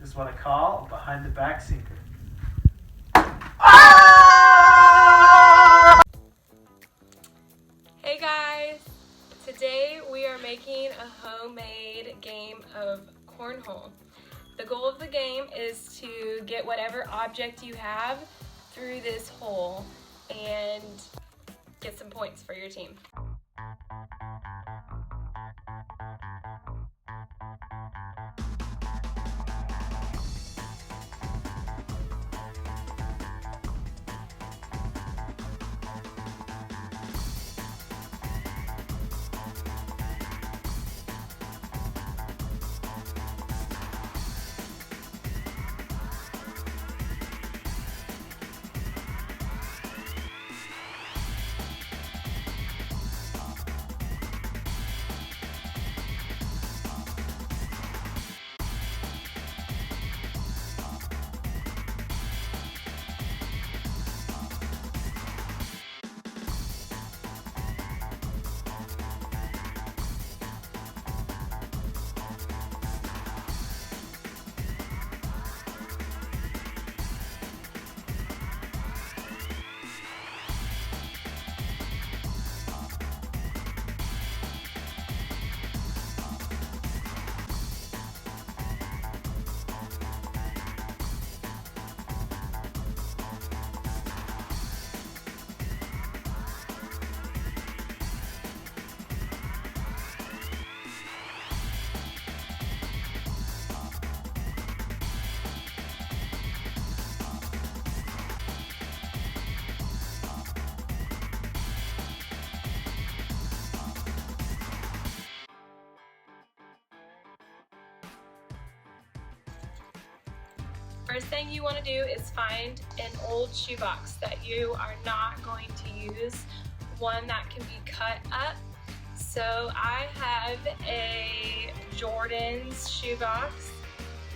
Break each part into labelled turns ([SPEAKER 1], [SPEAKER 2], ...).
[SPEAKER 1] is what I call a behind the back secret.
[SPEAKER 2] Hey guys! Today we are making a homemade game of cornhole. The goal of the game is to get whatever object you have through this hole and get some points for your team. First thing you want to do is find an old shoebox that you are not going to use, one that can be cut up. So I have a Jordan's shoebox.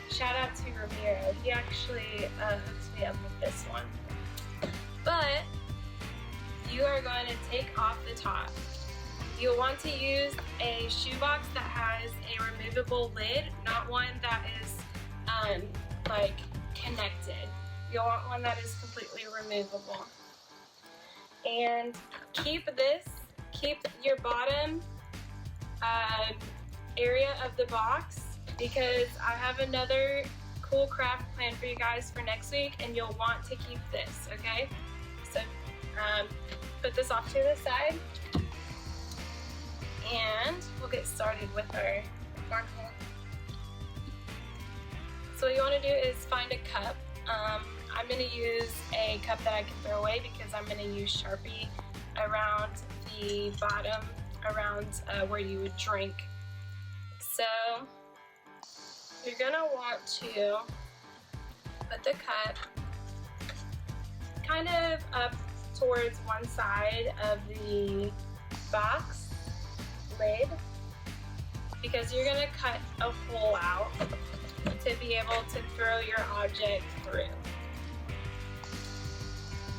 [SPEAKER 2] Shout out to Ramiro, he actually hooked me up with this one. But you are going to take off the top. You'll want to use a shoebox that has a removable lid, not one that is like connected. You'll want one that is completely removable. And keep your bottom area of the box, because I have another cool craft plan for you guys for next week, and you'll want to keep this, okay? So put this off to the side, and we'll get started with our cornhole. So what you want to do is find a cup. I'm going to use a cup that I can throw away because I'm going to use Sharpie around the bottom, around where you would drink. So you're going to want to put the cup kind of up towards one side of the box lid, because you're going to cut a hole out to be able to throw your object through.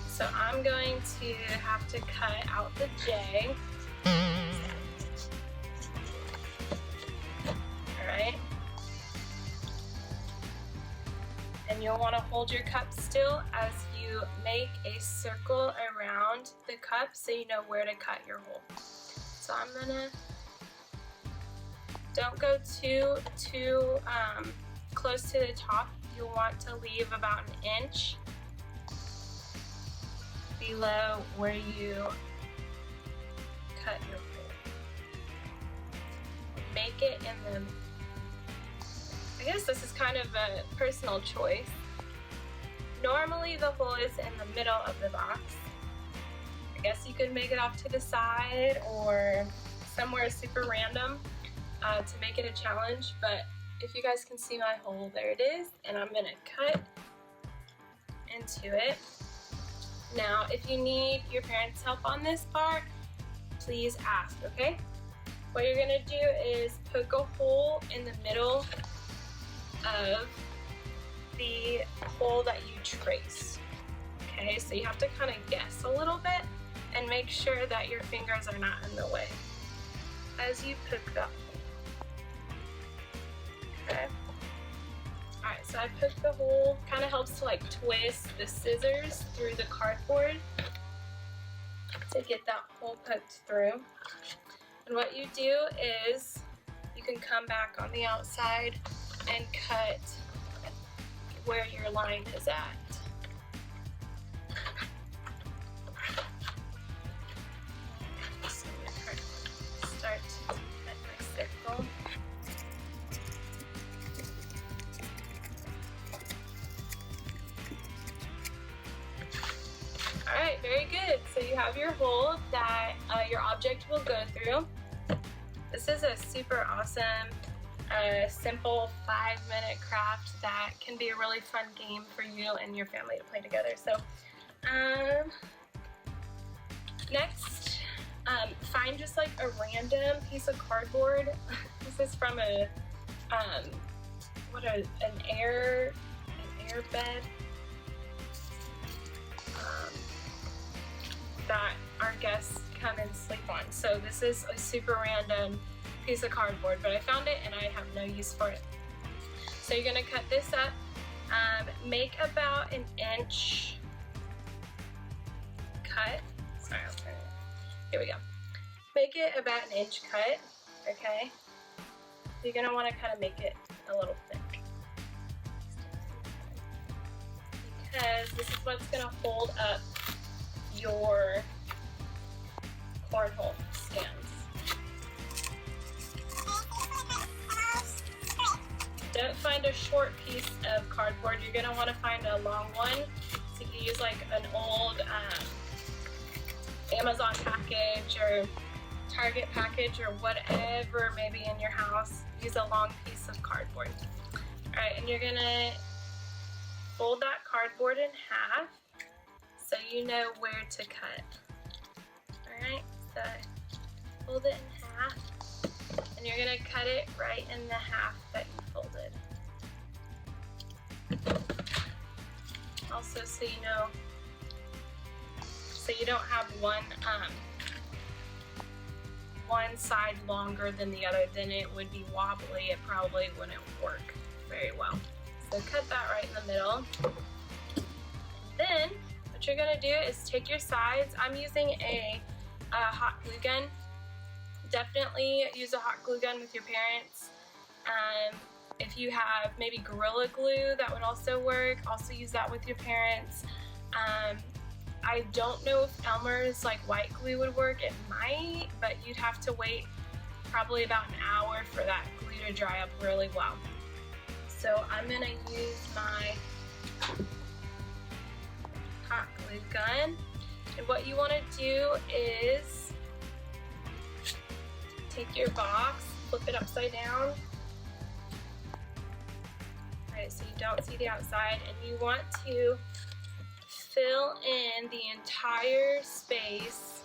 [SPEAKER 2] So I'm going to have to cut out the J. Alright. And you'll want to hold your cup still as you make a circle around the cup so you know where to cut your hole. So I'm gonna, don't go too close to the top. You'll want to leave about an inch below where you cut your hole. Make it in the, I guess this is kind of a personal choice. Normally the hole is in the middle of the box. I guess you could make it off to the side or somewhere super random to make it a challenge, but if you guys can see my hole, there it is, and I'm gonna cut into it. Now, if you need your parents' help on this part, please ask, okay? What you're gonna do is poke a hole in the middle of the hole that you trace. Okay, so you have to kind of guess a little bit and make sure that your fingers are not in the way as you poke that hole. Okay. Alright, so So I poked the hole, kind of helps to like twist the scissors through the cardboard to get that hole poked through. And what you do is you can come back on the outside and cut where your line is at. So I'm going to start to cut my circle. Alright, very good. So you have your hole that your object will go through. This is a super awesome, simple 5-minute craft that can be a really fun game for you and your family to play together. So next, find just like a random piece of cardboard. This is from an air bed. That our guests come and sleep on. So this is a super random piece of cardboard, but I found it and I have no use for it. So you're gonna cut this up, make about an inch cut. Sorry, I'll turn it. Here we go. Make it about an inch cut, okay? You're gonna wanna kind of make it a little thick, because this is what's gonna hold up your cornhole stands. Don't find a short piece of cardboard. You're gonna want to find a long one. So you can use like an old Amazon package or Target package or whatever maybe in your house. Use a long piece of cardboard. All right, and you're gonna fold that cardboard in half, so you know where to cut. Alright, so fold it in half, and you're gonna cut it right in the half that you folded. Also, so you know, so you don't have one side longer than the other, then it would be wobbly. It probably wouldn't work very well. So cut that right in the middle. Then what you're gonna do is take your sides. I'm using a hot glue gun. Definitely use a hot glue gun with your parents. If you have maybe Gorilla Glue, that would also work. Also use that with your parents. I don't know if Elmer's like white glue would work. It might, but you'd have to wait probably about an hour for that glue to dry up really well. So I'm gonna use my hot glue gun. And what you wanna do is take your box, flip it upside down. Alright, so you don't see the outside, and you want to fill in the entire space.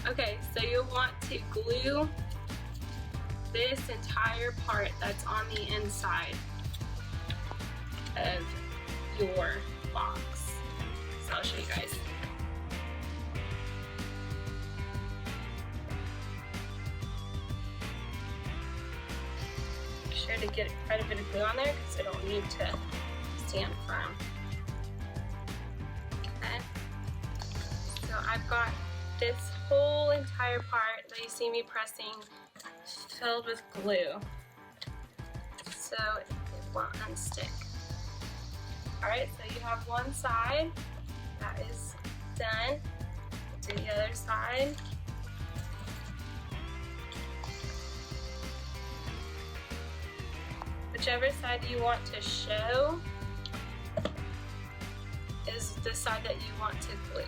[SPEAKER 2] Okay, so you'll want to glue this entire part that's on the inside of your box. So I'll show you guys. Make sure to get quite a bit of glue on there because I don't need to stand firm. Okay. So I've got this whole entire part that you see me pressing filled with glue, so it won't unstick. Alright, so you have one side that is done. Do the other side. Whichever side you want to show is the side that you want to glue.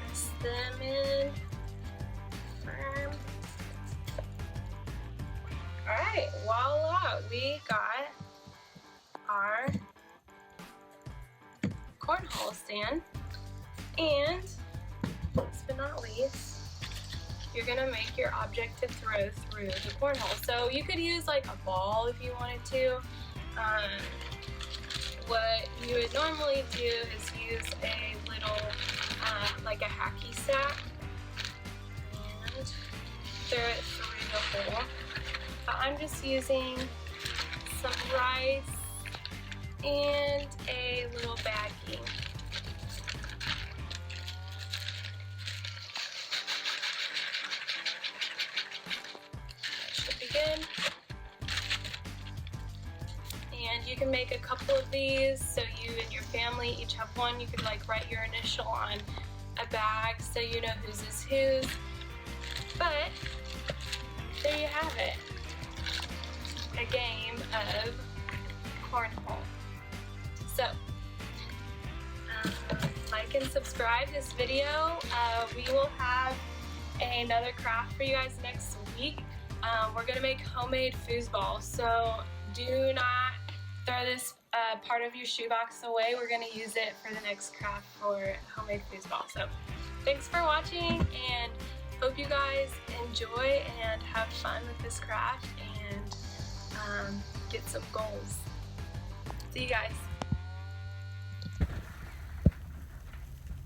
[SPEAKER 2] Press them in firm. Alright, voila, we got our cornhole stand. And last but not least, you're gonna make your object to throw through the cornhole. So you could use like a ball if you wanted to. What you would normally do is use a little, like a hacky sack. And throw it through the hole. But I'm just using some rice and a little baggie. That should be good. And you can make a couple of these so you and your family each have one. You could like write your initial on a bag so you know whose is whose. But there you have it. A game of cornhole. So, like and subscribe this video. We will have another craft for you guys next week. We're gonna make homemade foosball, so do not throw this part of your shoebox away. We're gonna use it for the next craft for homemade foosball. So, thanks for watching, and hope you guys enjoy and have fun with this craft and get some goals. See you guys.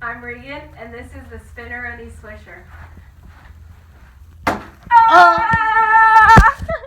[SPEAKER 3] I'm Regan, and this is the Spinneroni Swisher.
[SPEAKER 4] Oh!